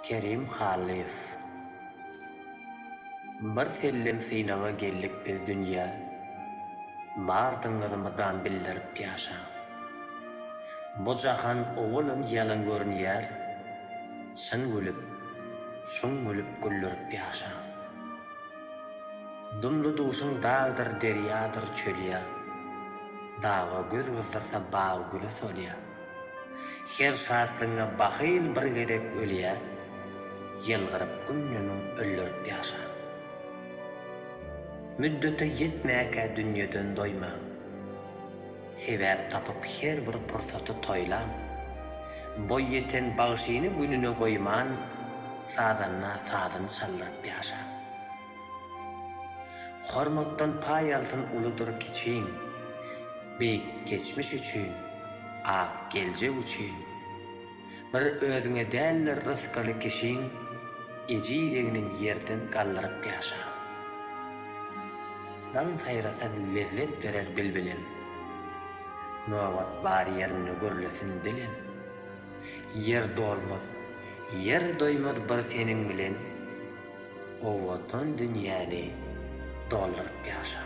Kerim Halif Bir sellem synama gellik biz dünýä bardyňyzmydan bildirip ýaşa. Bu jahan owulym ýalan görünýär, çyn gülüp, şuň gülüp güllürip ýaşa. Dumlu duşuň dağdır, derýadyr, çölýä, dağa göz gyzdyrsa baý güle solýa. Her şatlyňa bahyl bir gedek ölýä, ýylgyryp günňüniň öllürip ýaşa. Müddete yetmäkä dünýeden doýma. Sebäp tapyp her bir pursaty toýla. Boy yeten bagşyny gününe goýman, sazanna sazyn şallyp ýaşa. Hormatdan pay alsyn uludur kiçiň. Beýik geçmiş üçin, ak geljek üçin. Bir özüňe däl rızkaly kişiň, ejideginiň ýerden gallyryp ýaşa. Dan sayrasa lezzet berer bilbilen. Nowat bar yerini görlesin dilen. Yer dolmaz, yer doymaz bir senin bilen. O watan dünýäni dolduryp ýaşa.